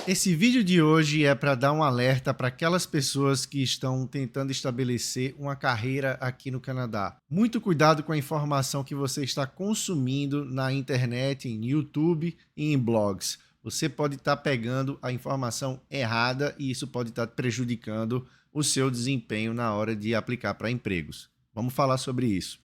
Esse vídeo de hoje é para dar um alerta para aquelas pessoas que estão tentando estabelecer uma carreira aqui no Canadá. Muito cuidado com a informação que você está consumindo na internet, em YouTube e em blogs. Você pode estar pegando a informação errada e isso pode estar prejudicando o seu desempenho na hora de aplicar para empregos. Vamos falar sobre isso.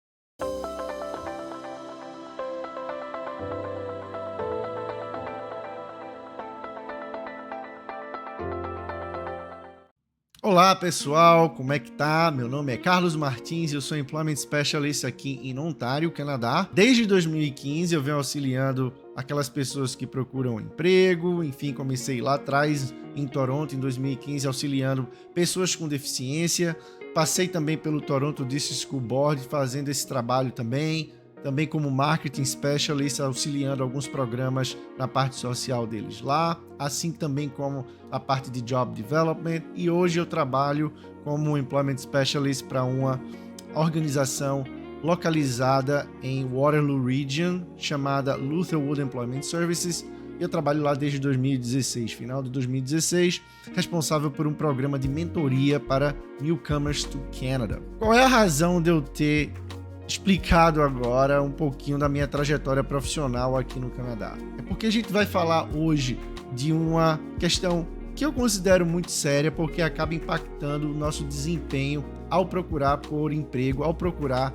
Olá pessoal, como é que tá? Meu nome é Carlos Martins e eu sou Employment Specialist aqui em Ontário, Canadá. Desde 2015 eu venho auxiliando aquelas pessoas que procuram emprego, enfim, comecei lá atrás em Toronto em 2015 auxiliando pessoas com deficiência. Passei também pelo Toronto District School Board fazendo esse trabalho também como Marketing Specialist, auxiliando alguns programas na parte social deles lá, assim também como a parte de Job Development, e hoje eu trabalho como Employment Specialist para uma organização localizada em Waterloo Region, chamada Lutherwood Employment Services. Eu trabalho lá desde 2016, final de 2016, responsável por um programa de mentoria para newcomers to Canada. Qual é a razão de eu ter explicado agora um pouquinho da minha trajetória profissional aqui no Canadá? É porque a gente vai falar hoje de uma questão que eu considero muito séria, porque acaba impactando o nosso desempenho ao procurar por emprego, ao procurar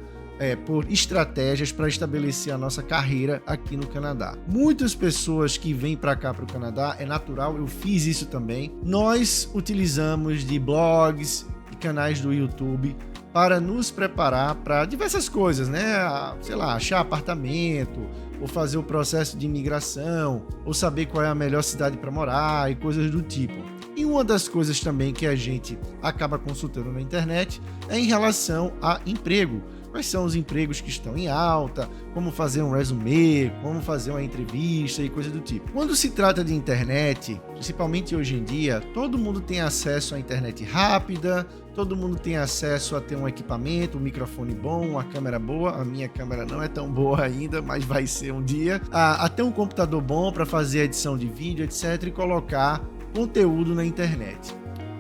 por estratégias para estabelecer a nossa carreira aqui no Canadá. Muitas pessoas que vêm para cá, para o Canadá, é natural, eu fiz isso também. Nós utilizamos de blogs e canais do YouTube para nos preparar para diversas coisas, né? Sei lá, achar apartamento, ou fazer o processo de imigração, ou saber qual é a melhor cidade para morar e coisas do tipo. E uma das coisas também que a gente acaba consultando na internet é em relação a emprego. Quais são os empregos que estão em alta, como fazer um resumê, como fazer uma entrevista e coisa do tipo. Quando se trata de internet, principalmente hoje em dia, todo mundo tem acesso à internet rápida, todo mundo tem acesso a ter um equipamento, um microfone bom, uma câmera boa. A minha câmera não é tão boa ainda, mas vai ser um dia. A ter um computador bom para fazer edição de vídeo, etc. e colocar conteúdo na internet.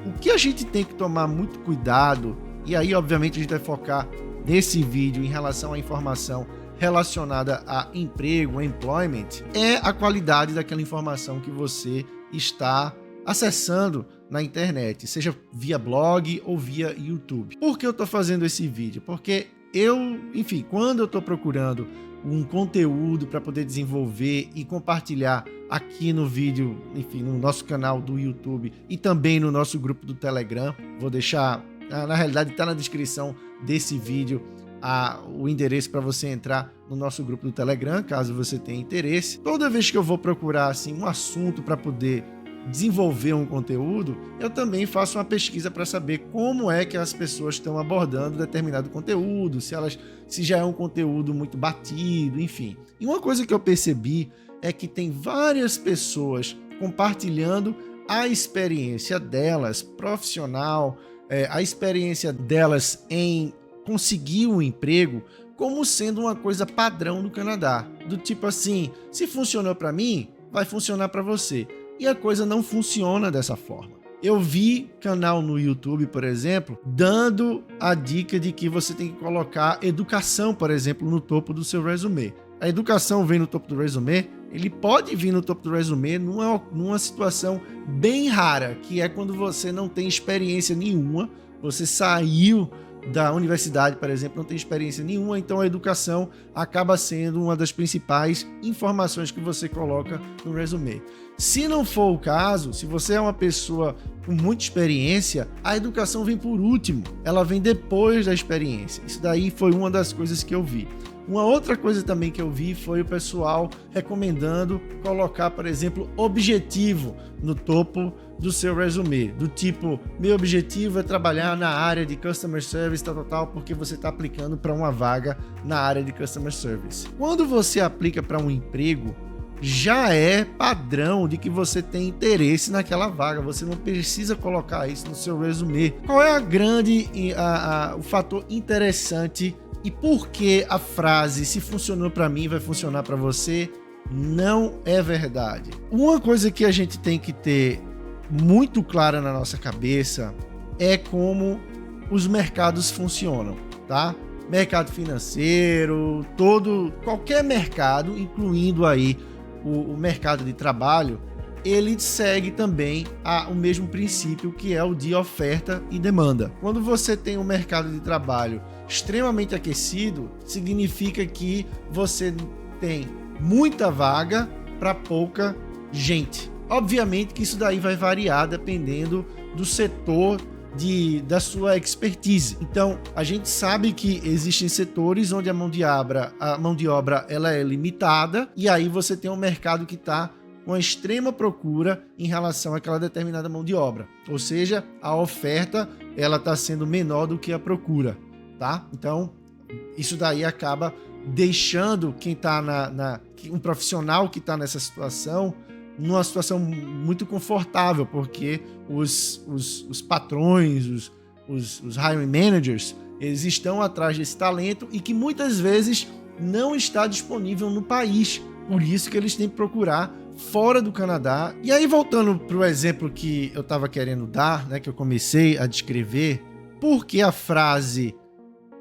O que a gente tem que tomar muito cuidado, e aí obviamente a gente vai focar nesse vídeo em relação à informação relacionada a emprego, a employment, é a qualidade daquela informação que você está acessando na internet, seja via blog ou via YouTube. Por que eu estou fazendo esse vídeo? Porque quando eu estou procurando um conteúdo para poder desenvolver e compartilhar aqui no vídeo, no nosso canal do YouTube e também no nosso grupo do Telegram, vou deixar, na realidade está na descrição desse vídeo o endereço para você entrar no nosso grupo do Telegram, caso você tenha interesse. Toda vez que eu vou procurar um assunto para poder desenvolver um conteúdo, eu também faço uma pesquisa para saber como é que as pessoas estão abordando determinado conteúdo, se já é um conteúdo muito batido, enfim. E uma coisa que eu percebi é que tem várias pessoas compartilhando a experiência delas profissional, a experiência delas em conseguir um emprego como sendo uma coisa padrão no Canadá. Do tipo assim, se funcionou para mim, vai funcionar para você. E a coisa não funciona dessa forma. Eu vi canal no YouTube, por exemplo, dando a dica de que você tem que colocar educação, por exemplo, no topo do seu resumê. A educação vem no topo do resumê, ele pode vir no topo do resumê numa situação bem rara, que é quando você não tem experiência nenhuma, você saiu da universidade, por exemplo, não tem experiência nenhuma, então a educação acaba sendo uma das principais informações que você coloca no resumê. Se não for o caso, se você é uma pessoa com muita experiência, a educação vem por último, ela vem depois da experiência. Isso daí foi uma das coisas que eu vi. Uma outra coisa também que eu vi foi o pessoal recomendando colocar, por exemplo, objetivo no topo do seu resumê, do tipo, meu objetivo é trabalhar na área de Customer Service, porque você está aplicando para uma vaga na área de Customer Service. Quando você aplica para um emprego, já é padrão de que você tem interesse naquela vaga, você não precisa colocar isso no seu resumê. Qual é o fator interessante e por que a frase, se funcionou para mim, vai funcionar para você, não é verdade. Uma coisa que a gente tem que ter muito clara na nossa cabeça é como os mercados funcionam, tá? Mercado financeiro, qualquer mercado, incluindo aí o mercado de trabalho, ele segue também o mesmo princípio, que é o de oferta e demanda. Quando você tem um mercado de trabalho extremamente aquecido, significa que você tem muita vaga para pouca gente. Obviamente que isso daí vai variar dependendo do setor da sua expertise. Então, a gente sabe que existem setores onde a mão de obra ela é limitada, e aí você tem um mercado que está com extrema procura em relação àquela determinada mão de obra. Ou seja, a oferta ela está sendo menor do que a procura, tá? Então, isso daí acaba deixando quem está um profissional que está nessa situação numa situação muito confortável, porque os patrões, os hiring managers, eles estão atrás desse talento e que muitas vezes não está disponível no país. Por isso que eles têm que procurar fora do Canadá. E aí, voltando para o exemplo que eu estava querendo dar, né, que eu comecei a descrever, por que a frase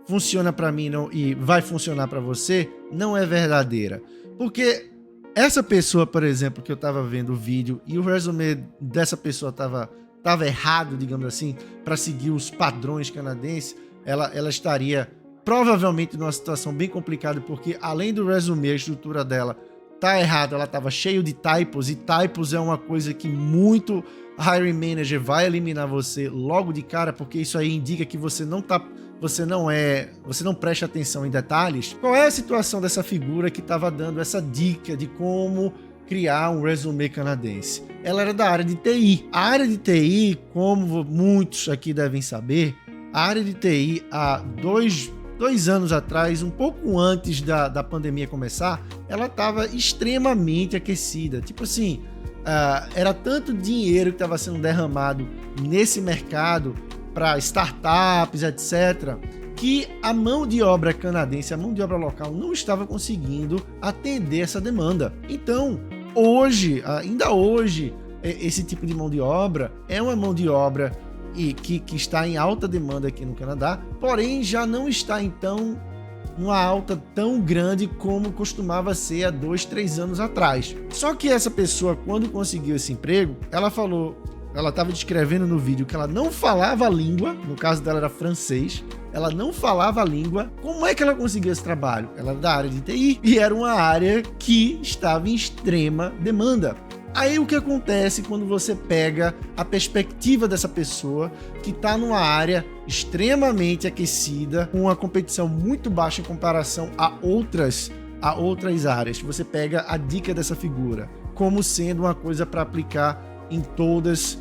funciona para mim e vai funcionar para você não é verdadeira. Porque essa pessoa, por exemplo, que eu estava vendo o vídeo e o resumê dessa pessoa estava errado, digamos assim, para seguir os padrões canadenses, ela estaria provavelmente numa situação bem complicada, porque além do resumê, a estrutura dela tá errada, ela estava cheio de typos, e typos é uma coisa que muito hiring manager vai eliminar você logo de cara, porque isso aí indica que você não presta atenção em detalhes. Qual é a situação dessa figura que estava dando essa dica de como criar um resumê canadense? Ela era da área de TI. A área de TI, como muitos aqui devem saber, a área de TI há dois anos atrás, um pouco antes da pandemia começar, ela estava extremamente aquecida. Tipo assim, era tanto dinheiro que estava sendo derramado nesse mercado para startups, etc., que a mão de obra canadense, a mão de obra local, não estava conseguindo atender essa demanda. Então, ainda hoje, esse tipo de mão de obra é uma mão de obra que está em alta demanda aqui no Canadá, porém já não está, então, numa alta tão grande como costumava ser há 2-3 anos atrás. Só que essa pessoa, quando conseguiu esse emprego, ela estava descrevendo no vídeo que ela não falava a língua, no caso dela era francês, ela não falava a língua. Como é que ela conseguiu esse trabalho? Ela era da área de TI e era uma área que estava em extrema demanda. Aí o que acontece quando você pega a perspectiva dessa pessoa que está numa área extremamente aquecida, com uma competição muito baixa em comparação a outras áreas? Você pega a dica dessa figura como sendo uma coisa para aplicar em todos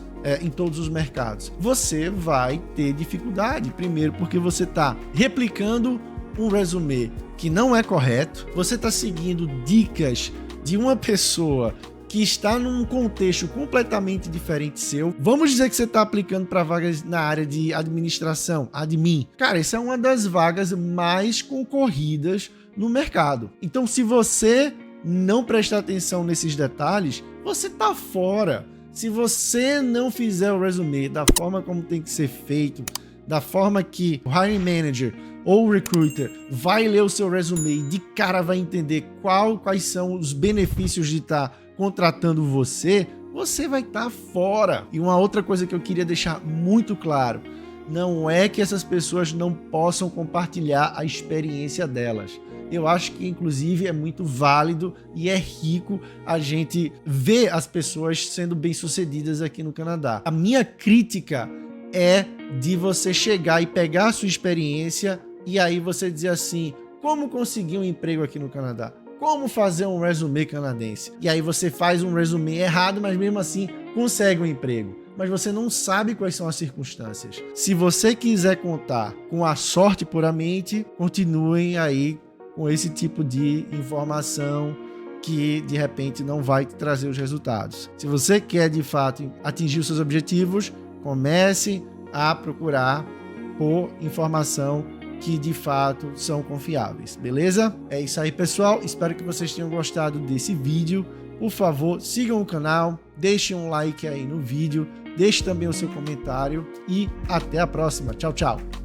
os mercados. Você vai ter dificuldade, primeiro porque você está replicando um resumê que não é correto, você está seguindo dicas de uma pessoa que está num contexto completamente diferente seu. Vamos dizer que você está aplicando para vagas na área de administração, admin. Cara, essa é uma das vagas mais concorridas no mercado. Então, se você não prestar atenção nesses detalhes, você está fora. Se você não fizer o resumê da forma como tem que ser feito, da forma que o hiring manager ou o recruiter vai ler o seu resumê e de cara vai entender quais são os benefícios de estar contratando você vai estar fora. E uma outra coisa que eu queria deixar muito claro, não é que essas pessoas não possam compartilhar a experiência delas. Eu acho que, inclusive, é muito válido e é rico a gente ver as pessoas sendo bem-sucedidas aqui no Canadá. A minha crítica é de você chegar e pegar a sua experiência e aí você dizer assim, como conseguir um emprego aqui no Canadá? Como fazer um resumê canadense? E aí você faz um resumê errado, mas mesmo assim consegue um emprego. Mas você não sabe quais são as circunstâncias. Se você quiser contar com a sorte puramente, continuem aí com esse tipo de informação que de repente não vai te trazer os resultados. Se você quer de fato atingir os seus objetivos, comece a procurar por informação que de fato são confiáveis, beleza? É isso aí, pessoal. Espero que vocês tenham gostado desse vídeo. Por favor, sigam o canal, deixem um like aí no vídeo, deixe também o seu comentário e até a próxima. Tchau, tchau!